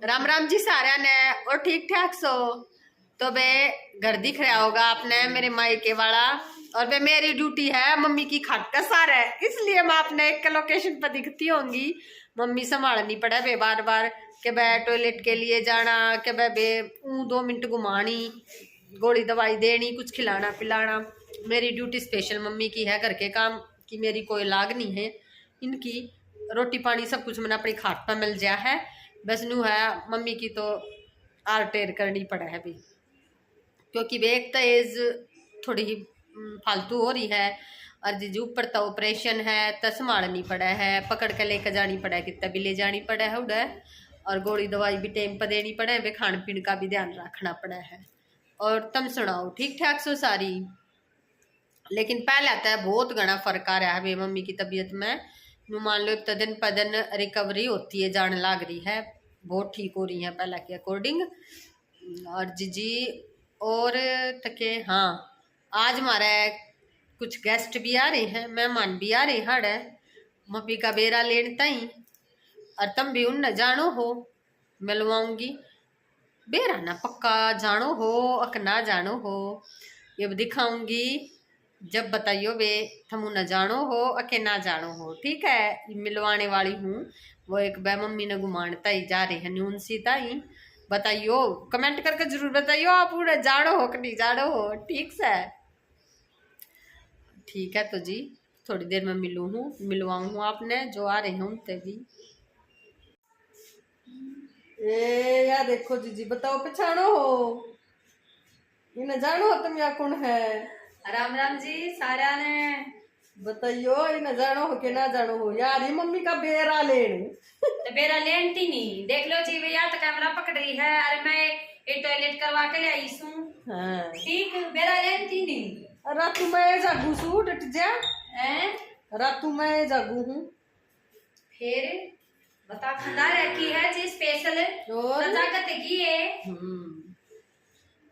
राम राम जी सारा ने और ठीक ठाक सो। तो बे घर दिख रहा होगा आपने मेरे मायके वाला, और बे मेरी ड्यूटी है मम्मी की खाट का सारा है, इसलिए मैं आपने एक लोकेशन पर दिखती होंगी। मम्मी संभालनी पड़े बे बार बार के बे टॉयलेट के लिए जाना, के बे 2 मिनट घुमानी, गोली दवाई देनी, कुछ खिलाना पिलाना। मेरी ड्यूटी स्पेशल मम्मी की है, घर के काम की मेरी कोई लाग नहीं है। इनकी रोटी पानी सब कुछ मैंने अपनी खाट पर मिल जाया है, बस नू है मम्मी की तो आर टेर करनी पड़ा है भी, क्योंकि वे एक तो एज थोड़ी ही फालतू हो रही है, और जीजू ऊपर तो ऑपरेशन है तो संभालनी पड़ा है, पकड़ के लेकर जानी पड़ा है, कितना भी ले जानी पड़ा है उड़ा, और गोली दवाई भी टाइम पर देनी पड़े, वे खान पीन का भी ध्यान रखना पड़ा है। और तुम सुनाओ ठीक ठाक सो सारी? लेकिन पहले तो बहुत घना फर्क आ रहा है बे मम्मी की तबीयत में। मान लो तो दिन पर दिन रिकवरी होती है, जान लग रही है, बहुत ठीक हो रही है पहले के अकॉर्डिंग। और जीजी और तके हाँ, आज हमारे कुछ गेस्ट भी आ रहे हैं, मेहमान भी आ रहे हैं मम्मी का बेरा लेन तई, और तुम भी उन न जानो हो, मिलवाऊंगी बेरा ना पक्का जानो हो अक ना जानो हो, ये दिखाऊंगी जब बताइयो वे थमू न जानो हो अके ना जानो हो। ठीक है, मिलवाने वाली हूँ वो एक बे मम्मी ने घुमानता ही जा रहे हैं न्यून सी ताई। बताइयो कमेंट करके जरूर बताइयो आप पूरा जानो हो कि नहीं जानो हो। ठीक से ठीक है, तो जी थोड़ी देर में मिलवाऊँ आपने जो आ रहे हैं उनसे भी। ए या देखो जीजी बताओ पहचानो हो, ये न जानो हो तुम या कौन है? राम राम जी सारा ने। बताइयो ये न जानो हो के ना जानो हो यार, ये मम्मी का बेरा लेन तो बेरा लेन थी नहीं, देख लो जी भैया तो कैमरा पकड़ रही है, अरे मैं ये टॉयलेट करवा के ले आई हूँ। हाँ। ठीक बेरा लेन थी नहीं। रातू मैं जागू सू डट जा हैं? रातू मैं जागू हूँ फिर बता खंदा रखी है जी स्पेशल और रजाकत की है।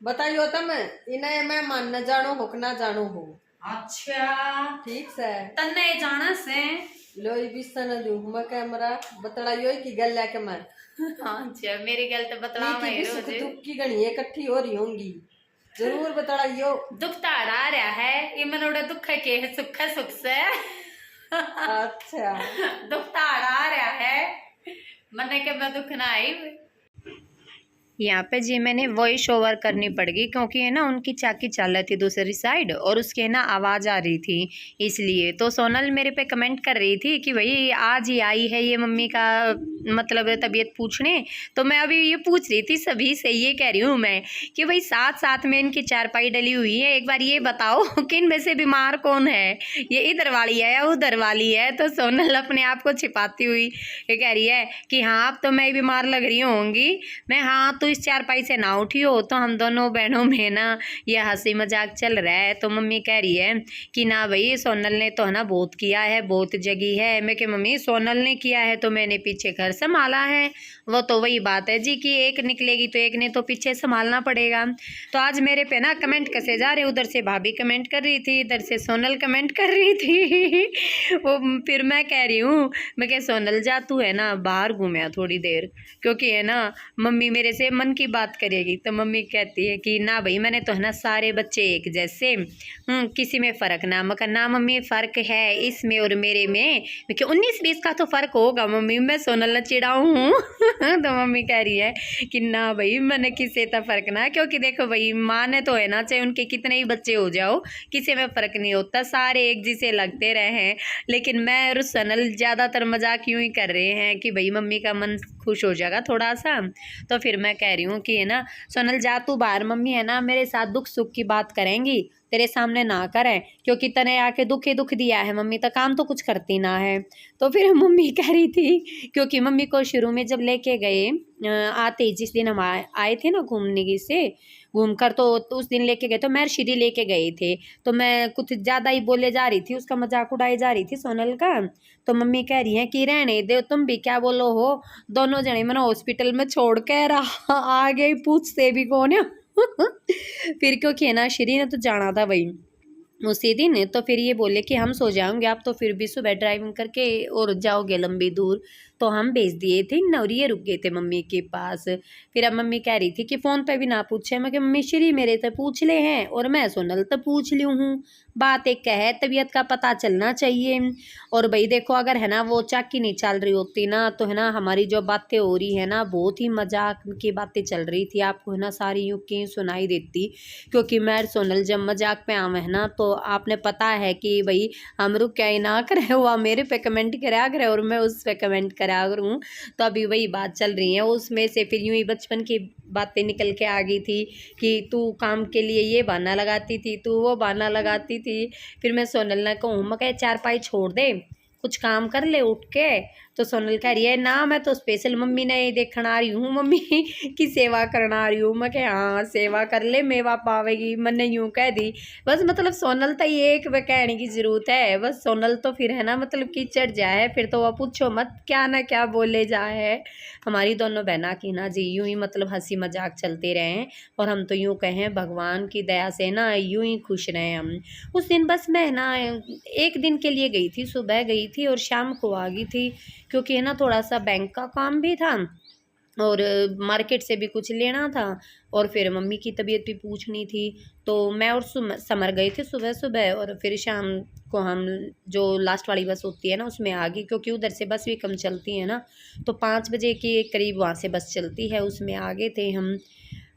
बताइयो तुम इन्हें मैं मान न जानो हो कि ना जानो हो। अच्छा ठीक से तन्ने जाना से लो ये भी सन दू मैं कैमरा बतलाइयो की गल है के मैं। अच्छा मेरी गल तो बतला मैं रोज दुख की गणी इकट्ठी हो रही होंगी, जरूर बतलाइयो। दुख तो आ रहा है, ये मनोड़ा दुख के है सुख है सुख से। अच्छा दुख तो आ रहा है, मने के मैं दुख ना आई। यहाँ पे जी मैंने वॉइस ओवर करनी पड़ गई, क्योंकि है ना उनकी चाकी चल रही थी दूसरी साइड और उसके ना आवाज़ आ रही थी, इसलिए। तो सोनल मेरे पे कमेंट कर रही थी कि भाई आज ही आई है ये मम्मी का मतलब तबीयत पूछने। तो मैं अभी ये पूछ रही थी सभी से, ये कह रही हूँ मैं कि भाई साथ साथ में इनकी चारपाई डली हुई है, एक बार ये बताओ कि इनमें से बीमार कौन है, ये इधर वाली है या उधर वाली है? तो सोनल अपने आप को छिपाती हुई ये कह रही है कि हाँ अब तो मैं बीमार लग रही होंगी। मैं हाँ तो इस चारपाई से ना उठी हो। तो हम दोनों बहनों में ना ये हंसी मजाक चल रहा है। तो मम्मी कह रही है कि ना भाई सोनल ने तो है ना बहुत किया है, बहुत जगी है। मैं कि मम्मी सोनल ने किया है तो मैंने पीछे घर संभाला है, वो तो वही बात है जी कि एक निकलेगी तो एक ने तो पीछे संभालना पड़ेगा। तो आज मेरे पे ना कमेंट कसे जा रहे, उधर से भाभी कमेंट कर रही थी, इधर से सोनल कमेंट कर रही थी। वो फिर मैं कह रही हूँ, मैं क्या सोनल जा तू है ना बाहर घूमया थोड़ी देर, क्योंकि है ना मम्मी मेरे से मन की बात करेगी। तो मम्मी कहती है कि ना भाई मैंने तो है ना सारे बच्चे एक जैसे, किसी में फ़र्क ना। मैं ना मम्मी फ़र्क है इसमें और मेरे में, क्योंकि 19-20 का तो फ़र्क होगा मम्मी, मैं सोनल न चिढ़ाऊँ हूँ। तो मम्मी कह रही है कि ना भाई मैंने किसी का फ़र्क ना, क्योंकि देखो भाई माँ ने तो है ना चाहे उनके कितने ही बच्चे हो जाओ किसी में फ़र्क नहीं होता, सारे एक जैसे लगते रहे हैं। लेकिन मैं और सोनल ज़्यादातर मजाक यूँ ही कर रहे हैं कि भाई मम्मी का मन खुश हो जाएगा थोड़ा सा। तो फिर मैं कह रही हूँ कि है ना सोनल जा तू बाहर, मम्मी है ना मेरे साथ दुख सुख की बात करेंगी, तेरे सामने ना करें, क्योंकि तने आके दुख ही दुख दिया है मम्मी, तो काम तो कुछ करती ना है। तो फिर मम्मी कह रही थी, क्योंकि मम्मी को शुरू में जब लेके गए आते जिस दिन हम आए थे ना घूमने की से घूम कर, तो उस दिन लेके गए तो महर्षि लेके गए थे। तो मैं कुछ ज़्यादा ही बोले जा रही थी, उसका मजाक उड़ाई जा रही थी सोनल का। तो मम्मी कह रही है कि रहने दे तुम भी क्या बोलो हो, दोनों जने मैंने हॉस्पिटल में छोड़ के रहा आगे पूछते भी कौन है। फिर क्योंकि है ना श्री ने तो जाना था भाई उसी दिन, तो फिर ये बोले कि हम सो जाएंगे, आप तो फिर भी सुबह ड्राइविंग करके और जाओगे लंबी दूर। तो हम भेज दिए थे और ये रुक गए थे मम्मी के पास। फिर अब मम्मी कह रही थी कि फ़ोन पे भी ना पूछे। मैं कि मम्मी श्री मेरे तो पूछ ले हैं और मैं सोनल तो पूछ ली हूँ, बात एक है, तबीयत का पता चलना चाहिए। और भाई देखो अगर है ना वो चाकी नहीं चल रही होती ना तो है ना हमारी जो बातें हो रही है ना बहुत ही मजाक की बातें चल रही थी, आपको है ना सारी यूँ की सुनाई देती। क्योंकि मैं सोनल जब मजाक पे आवे है ना तो आपने पता है कि भाई हम रुक क्या ही ना करे, हुआ मेरे पे कमेंट करा करे और मैं उस पे कमेंट करा करूँ। तो अभी वही बात चल रही है उसमें से। फिर यूँ ही बचपन की बातें निकल के आ गई थी कि तू काम के लिए ये बहाना लगाती थी, तू वो बहाना लगाती थी। फिर मैं सोनल ने कहूँ मैं कह चारपाई छोड़ दे, कुछ काम कर ले उठ के। तो सोनल कह रही है ना मैं तो स्पेशल मम्मी ने देखना आ रही हूँ, मम्मी की सेवा करना आ रही हूँ। मैं कह हाँ सेवा कर ले मेवा पावेगी, मैंने यूँ कह दी। बस मतलब सोनल तो ये एक कहने की ज़रूरत है, बस सोनल तो फिर है ना मतलब कि चढ़ जाए फिर तो वह पूछो मत क्या ना क्या बोले जाए। हमारी दोनों बहना की ना जी यूँ ही मतलब हंसी मजाक चलते रहे और हम तो यूँ कहें भगवान की दया से ना यूँ ही खुश रहे हम। उस दिन बस मैं ना एक दिन के लिए गई थी, सुबह गई थी और शाम को आ गई थी क्योंकि है ना थोड़ा सा बैंक का काम भी था और मार्केट से भी कुछ लेना था और फिर मम्मी की तबीयत भी पूछनी थी। तो मैं और समर गए थे सुबह सुबह और फिर शाम को हम जो लास्ट वाली बस होती है ना उसमें आ गई क्योंकि उधर से बस भी कम चलती है ना, तो 5 बजे के करीब वहाँ से बस चलती है, उसमें आ गए थे हम।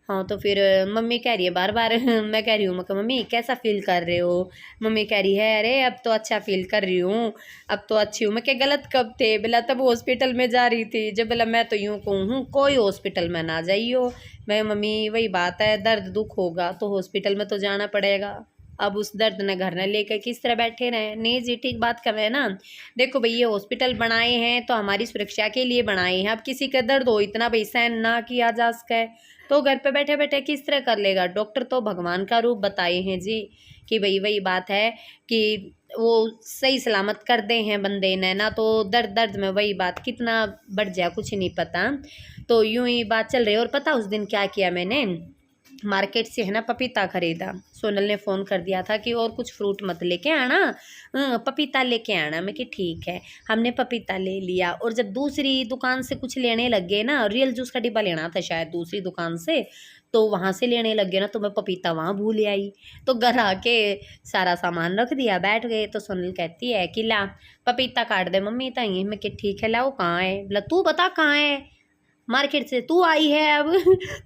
हाँ तो फिर मम्मी कह रही है बार बार मैं कह रही हूँ मम्मी कैसा फील कर रहे हो। मम्मी कह रही है अरे अब तो अच्छा फील कर रही हूँ, अब तो अच्छी हूँ। मैं क्या गलत कब थे बोला तब हॉस्पिटल में जा रही थी, जब बोला मैं तो यूँ कहूँ कोई हॉस्पिटल में ना जाइयो। मैं मम्मी वही बात है, दर्द दुख होगा तो हॉस्पिटल में तो जाना पड़ेगा, अब उस दर्द ने घर न लेकर किस तरह बैठे रहें। नहीं जी ठीक बात कर रहे हैं ना, देखो भाई ये हॉस्पिटल बनाए हैं तो हमारी सुरक्षा के लिए बनाए हैं। अब किसी का दर्द हो इतना भाई सहन ना किया जा सके तो घर पे बैठे बैठे किस तरह कर लेगा। डॉक्टर तो भगवान का रूप बताए हैं जी कि भाई वही बात है कि वो सही सलामत कर दे हैं बंदे ने ना, तो दर्द दर्द में वही बात कितना बढ़ जाए कुछ नहीं पता। तो यूं ही बात चल रही है। और पता उस दिन क्या किया मैंने, मार्केट से है ना पपीता खरीदा। सोनल ने फ़ोन कर दिया था कि और कुछ फ्रूट मत लेके आना, पपीता लेके आना। मैं कि ठीक है, हमने पपीता ले लिया। और जब दूसरी दुकान से कुछ लेने लग गए ना, रियल जूस का डिब्बा लेना था शायद दूसरी दुकान से, तो वहाँ से लेने लग गए ना तो मैं पपीता वहाँ भूल आई। तो घर आके सारा सामान रख दिया, बैठ गए। तो सोनल कहती है कि ला पपीता काट दे मम्मी ताई। मैं कि ठीक है लाओ, कहाँ है? बोला तू बता कहाँ है, मार्केट से तू आई है अब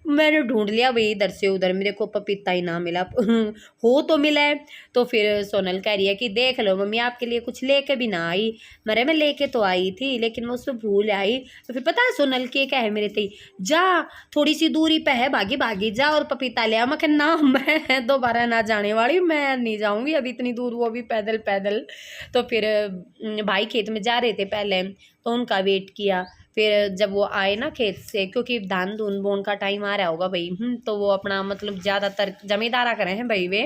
मैंने ढूंढ लिया भाई इधर से उधर, मेरे को पपीता ही ना मिला हो तो मिला है। तो फिर सोनल कह रही है कि देख लो मम्मी आपके लिए कुछ लेके भी ना आई। मरे मैं लेके तो आई थी लेकिन मैं उसमें भूल आई। तो फिर पता है सोनल के क्या है मेरे ते, जा थोड़ी सी दूरी पे है, भागी भागी जा और पपीता ले आ। मैं ना मैं दोबारा ना जाने वाली, मैं नहीं जाऊँगी अब इतनी दूर, वो भी पैदल पैदल। तो फिर भाई खेत में जा रहे थे पहले तो उनका वेट किया। फिर जब वो आए ना खेत से, क्योंकि धान धुन बोन का टाइम आ रहा होगा भाई, तो वो अपना मतलब ज़्यादातर जमींदारा करे हैं भाई, वे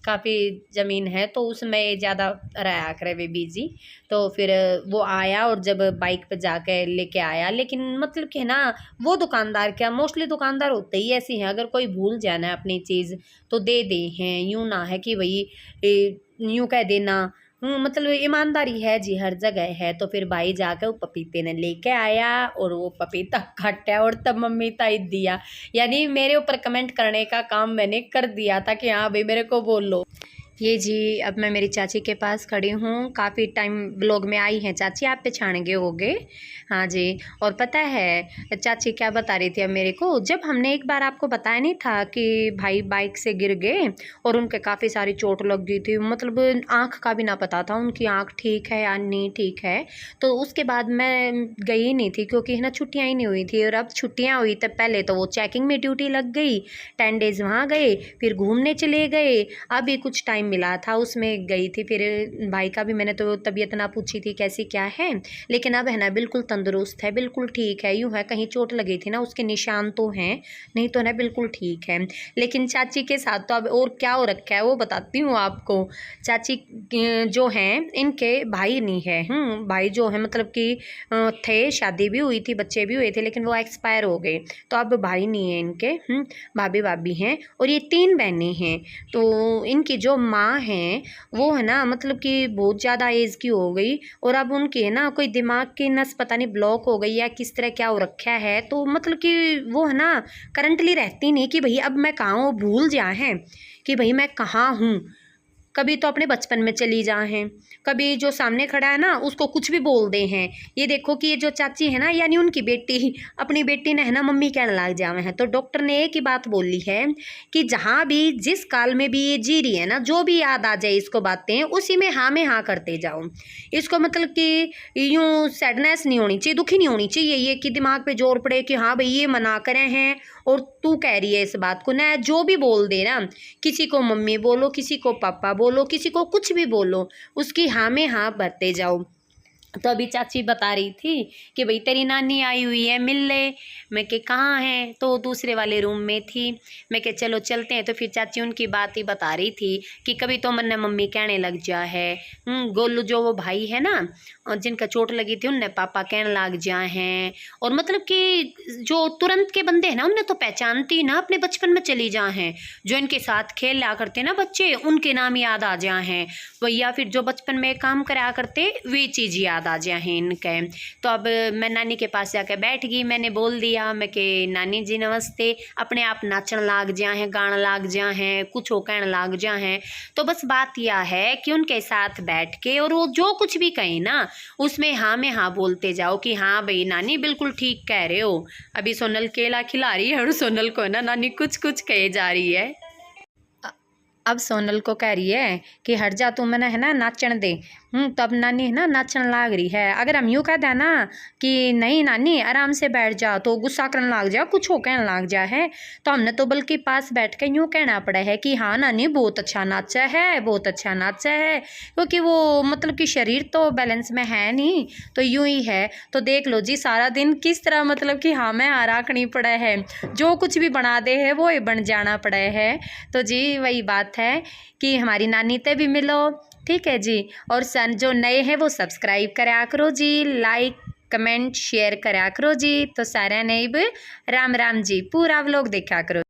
काफ़ी ज़मीन है तो उसमें ज़्यादा रहा करे वे बिजी। तो फिर वो आया और जब बाइक पे जाके लेके आया, लेकिन मतलब कि ना वो दुकानदार क्या, मोस्टली दुकानदार होते ही ऐसे हैं, अगर कोई भूल जाना है अपनी चीज़ तो दे दे हैं, यूँ ना है कि भाई यूँ कह देना। मतलब ईमानदारी है जी हर जगह है। तो फिर भाई जाकर वो पपीते ने लेके आया और वो पपीता काटा और तब मम्मी ताई दिया, यानी मेरे ऊपर कमेंट करने का काम मैंने कर दिया था कि हाँ भाई मेरे को बोल लो। ये जी अब मैं मेरी चाची के पास खड़ी हूँ, काफ़ी टाइम ब्लॉग में आई हैं चाची, आप पहचान गए होगे। हाँ जी। और पता है चाची क्या बता रही थी अब मेरे को, जब हमने एक बार आपको बताया नहीं था कि भाई बाइक से गिर गए और उनके काफ़ी सारी चोट लग गई थी, मतलब आँख का भी ना पता था उनकी आँख ठीक है या नहीं ठीक है। तो उसके बाद मैं गई नहीं थी क्योंकि है ना छुट्टियाँ ही नहीं हुई थी, और अब छुट्टियाँ हुई तब पहले तो वो चेकिंग में ड्यूटी लग गई, 10 डेज़ वहाँ गए, फिर घूमने चले गए, अभी कुछ टाइम मिला था उसमें गई थी। फिर भाई का भी मैंने तो तबीयत ना पूछी थी कैसी क्या है, लेकिन अब है ना बिल्कुल तंदुरुस्त है, बिल्कुल ठीक है। यूँ है कहीं चोट लगी थी ना उसके निशान तो हैं, नहीं तो ना बिल्कुल ठीक है। लेकिन चाची के साथ तो अब और क्या हो रखा है वो बताती हूँ आपको। चाची जो हैं इनके भाई नहीं है, भाई जो है मतलब कि थे, शादी भी हुई थी, बच्चे भी हुए थे, लेकिन वो एक्सपायर हो गए, तो अब भाई नहीं है इनके, भाभी भाभी हैं और ये 3 बहनें हैं। तो इनकी जो माँ हैं वो है ना मतलब कि बहुत ज़्यादा एज की हो गई और अब उनके है ना कोई दिमाग की नस पता नहीं ब्लॉक हो गई या किस तरह क्या हो रखा है, तो मतलब कि वो है ना करंटली रहती नहीं कि भाई अब मैं कहाँ हूँ, भूल जा हैं कि भाई मैं कहाँ हूँ। कभी तो अपने बचपन में चली जा हैं, कभी जो सामने खड़ा है ना उसको कुछ भी बोल दे हैं। ये देखो कि ये जो चाची है ना यानी उनकी बेटी, अपनी बेटी ने है ना मम्मी कहने लग जावे हैं। तो डॉक्टर ने एक ही बात बोली है कि जहाँ भी जिस काल में भी ये जी रही है ना, जो भी याद आ जाए इसको बातें उसी में हाँ करते जाओ। इसको मतलब कि यूँ सैडनेस नहीं होनी चाहिए, दुखी नहीं होनी चाहिए ये कि दिमाग पे जोर पड़े कि हाँ भाई ये मना करे हैं और तू कह रही है इस बात को ना। जो भी बोल दे ना, किसी को मम्मी बोलो, किसी को पापा बोलो, किसी को कुछ भी बोलो, उसकी हाँ में हाँ भरते जाओ। तो अभी चाची बता रही थी कि भाई तेरी नानी आई हुई है, मिल ले। मैं कि कहाँ है, तो दूसरे वाले रूम में थी। मैं कि चलो चलते हैं। तो फिर चाची उनकी बात ही बता रही थी कि कभी तो मन मम्मी कहने लग जा है, गोलू जो वो भाई है ना जिनका चोट लगी थी उनने पापा कहने लग जा हैं। और मतलब कि जो तुरंत के बंदे हैं ना उनने तो पहचानती ना अपने बचपन में चली जा हैं, जो इनके साथ खेल लिया करते ना बच्चे उनके नाम याद आ जा हैं, या फिर जो बचपन में काम करा करते वे चीज़ याद आ जाए इनके। तो अब मैं नानी के पास जाकर बैठ गई। मैंने बोल दिया मैं कि नानी जी नमस्ते। अपने आप नाचन लाग जा हैं, गाना लाग जा हैं, कुछ हो कहने लाग जा हैं। तो बस बात यह है कि उनके साथ बैठ के और वो जो कुछ भी कहें ना उसमें हाँ में हाँ बोलते जाओ कि हाँ भाई नानी बिल्कुल ठीक कह रहे हो। अभी सोनल केला खिला रही है और सोनल को ना नानी कुछ कुछ कहे जा रही है। अब सोनल को कह रही है कि हट जा तू मैंने है ना नाचन दे। तब नानी है ना नाचन लाग रही है। अगर हम यूँ कह दें ना कि नहीं नानी आराम से बैठ जा, तो गुस्सा करने लग जा, कुछ हो कहने लग जा है। तो हमने तो बल्कि पास बैठ के यूँ कहना पड़ा है कि हाँ नानी बहुत अच्छा नाचा है, बहुत अच्छा नाचा है, क्योंकि वो मतलब कि शरीर तो बैलेंस में है नहीं, तो यूँ ही है। तो देख लो जी सारा दिन किस तरह मतलब कि हाँ मैं आराखनी पड़ा है, जो कुछ भी बना दे है वो ही बन जाना पड़ा है। तो जी वही बात है कि हमारी नानी ते भी मिलो, ठीक है जी। और सन जो नए हैं वो सब्सक्राइब करा करो जी, लाइक कमेंट शेयर करा करो जी। तो सारा नहीं राम राम जी, पूरा व्लॉग देखा करो।